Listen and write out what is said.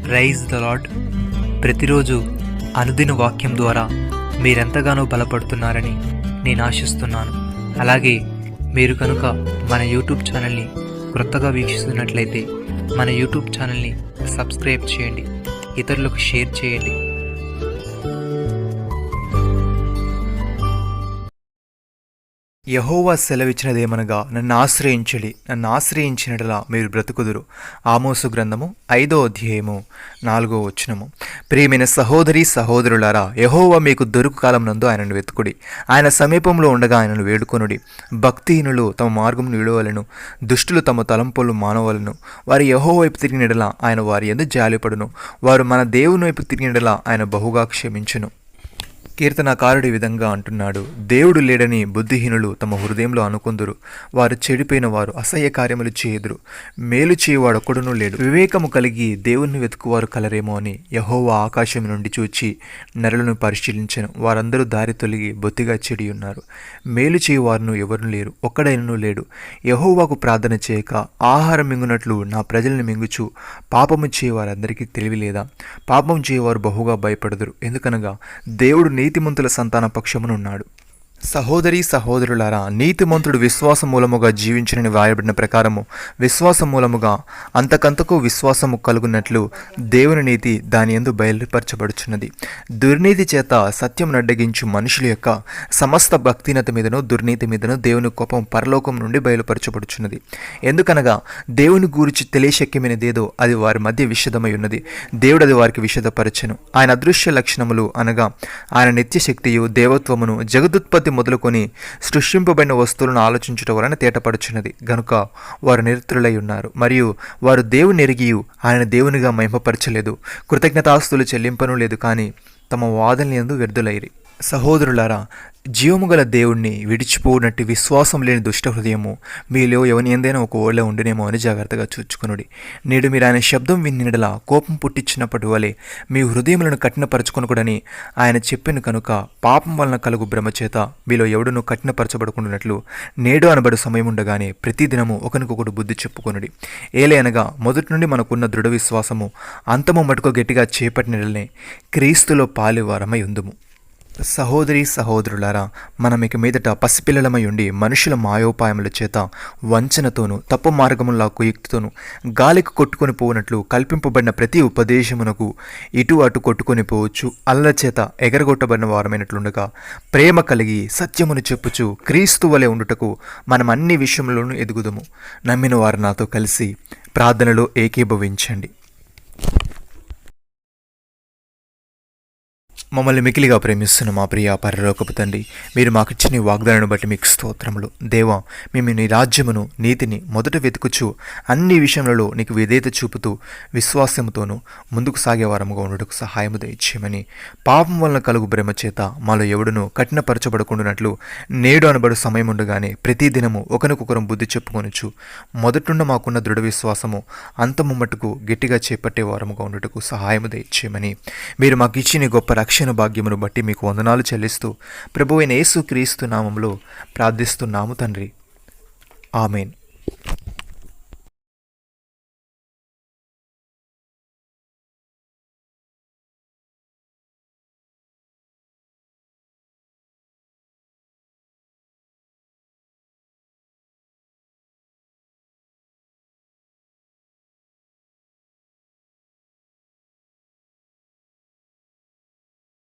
Praise the lord. ప్రతిరోజు అనుదిన వాక్యం ద్వారా మీరెంతగానో బలపడుతున్నారని నేను ఆశిస్తున్నాను. అలాగే మీరు కనుక మన యూట్యూబ్ ఛానల్ని క్రొత్తగా వీక్షిస్తున్నట్లయితే మన యూట్యూబ్ ఛానల్ని సబ్స్క్రైబ్ చేయండి, ఇతరులకు షేర్ చేయండి. యెహోవా సెలవిచ్చినదేమనగా, నన్ను ఆశ్రయించినట్లా మీరు బ్రతుకుదురు. ఆమోసు గ్రంథము 5వ అధ్యాయము 4వ వచనము. ప్రియమైన సహోదరి సహోదరులారా, యెహోవా మీకు దొరుకు కాలం నందు ఆయనను వెతుకుడి, ఆయన సమీపంలో ఉండగా ఆయనను వేడుకొనుడి. భక్తిహీనులు తమ మార్గమును విడవలను, దుష్టులు తమ తలంపులు మానవలను. వారు యెహోవా వైపు తిరిగినడలా ఆయన వారి యందు జాలిపడును, వారు మన దేవుని వైపు తిరిగినడలా ఆయన బహుగా క్షమించును. కీర్తనకారుడి విధంగా అంటున్నాడు, దేవుడు లేడని బుద్ధిహీనులు తమ హృదయంలో అనుకుందురు, వారు చెడిపోయిన వారు అసహ్య కార్యములు చేయుదురు, మేలు చేయువాడొక్కడునూ లేడు. వివేకము కలిగి దేవుణ్ణి వెతుకువారు కలరేమో అని యెహోవా ఆకాశం నుండి చూచి నరులను పరిశీలించెను, వారందరూ దారి తొలగి బొత్తిగా చెడి ఉన్నారు, మేలు చేయువారును ఎవరునూ లేరు, ఒక్కడైనను లేడు. యెహోవాకు ప్రార్థన చేయక ఆహారం మింగునట్లు నా ప్రజలను మింగుచు పాపము చేయవారందరికీ తెలివి లేదా? పాపం చేయవారు బహుగా భయపడుదురు, ఎందుకనగా దేవుడు నీతిమంతుల సంతాన పక్షమునున్నాడు. సహోదరి సహోదరులారా, నీతిమంతుడు విశ్వాసం మూలముగా జీవించునని వ్రాయబడిన ప్రకారము విశ్వాసం మూలముగా అంతకంతకు విశ్వాసము కలుగునట్లు దేవుని నీతి దాని యందు బయలుపరచబడుచున్నది. దుర్నీతి చేత సత్యం నడ్డగించు మనుషుల యొక్క సమస్త భక్తినత మీదను దుర్నీతి మీదను దేవుని కోపం పరలోకం నుండి బయలుపరచబడుచున్నది. ఎందుకనగా దేవుని గూర్చి తెలియశక్యమైనదేదో అది వారి మధ్య విషదమై ఉన్నది, దేవుడు అది వారికి విషదపరచెను. ఆయన అదృశ్య లక్షణములు అనగా ఆయన నిత్యశక్తియు దేవత్వమును జగదుత్పత్తి మొదలుకొని సృష్టింపబడిన వస్తువులను ఆలోచించుట వలన తేటపడుచున్నది. గనుక వారు నిరతులై ఉన్నారు, మరియు వారు దేవుని ఎరిగియు ఆయన దేవునిగా మహిమపరచలేదు, కృతజ్ఞతాస్తులు చెల్లింపను లేదు, కానీ తమ వాదనల యందు వ్యర్థులైరి. సహోదరులారా, జీవము గల దేవుణ్ణి విడిచిపోనట్టి విశ్వాసం లేని దుష్ట హృదయము మీలో ఎవని ఎందైనా ఒక ఓళ్ళ ఉండునేమో అని జాగ్రత్తగా చూచుకొనుడి. నేడు మీరు ఆయన శబ్దం వినినడలా కోపం పుట్టించినప్పటి వలె మీ హృదయములను కఠినపరచుకొనకూడని ఆయన చెప్పిన కనుక పాపం వలన కలుగు భ్రమ చేత మీలో ఎవడును కఠినపరచబడుకున్నట్లు నేడు అనబడు సమయం ఉండగానే ప్రతిదినము ఒకరికొకడు బుద్ధి చెప్పుకొనుడి. ఏలే అనగా మొదటి నుండి మనకున్న దృఢ విశ్వాసము అంతము మటుకు గట్టిగా చేపట్టినట్లనే క్రీస్తులో పాలివారమై ఉందుము. సహోదరి సహోదరులారా, మనం ఇక మీదట పసిపిల్లలమై ఉండి మనుషుల మాయోపాయముల చేత వంచనతోనూ తప్పు మార్గములా కుయుక్తితోనూ గాలికి కొట్టుకొని పోనట్లు కల్పింపబడిన ప్రతి ఉపదేశమునకు ఇటు అటు కొట్టుకొని పోవచ్చు అల్ల చేత ఎగరగొట్టబడిన వారమైనట్లుండగా ప్రేమ కలిగి సత్యమును చెప్పుచు క్రీస్తు వలె ఉండుటకు మనం అన్ని విషయములను ఎదుగుదము. నమ్మిన వారు నాతో కలిసి ప్రార్థనలో ఏకీభవించండి. మమ్మల్ని మికిలిగా ప్రేమిస్తున్న మా ప్రియ పరలోకపు తండ్రి, మీరు మాకిచ్చిన వాగ్దానాన్ని బట్టి మీకు స్తోత్రములు. దేవా, మేము నీ రాజ్యమును నీతిని మొదట వెతుకుచు అన్ని విషయములలో నీకు విధేయత చూపుతూ విశ్వాసముతోనూ ముందుకు సాగే వారముగా ఉండటకు సహాయము దయచేయమని, పాపం వలన కలుగు భ్రమ చేత మాలో ఎవడును కఠినపరచబడకుండానట్లు నేడు అనబడు సమయం ఉండగానే ప్రతిదినము ఒకరికొకరం బుద్ధి చెప్పుకొనుచు మొదటుండ మాకున్న దృఢ విశ్వాసము అంతము మట్టుకు గట్టిగా చేపట్టే వారముగా ఉండటకు సహాయము దయచేయమని, మీరు మాకు ఇచ్చిన గొప్ప రక్షణ భాగ్యమును బట్టి మీకు వందనాలు చెల్లిస్తూ ప్రభువైన యేసు క్రీస్తు నామములో ప్రార్థిస్తున్నాము తండ్రి. ఆమేన్.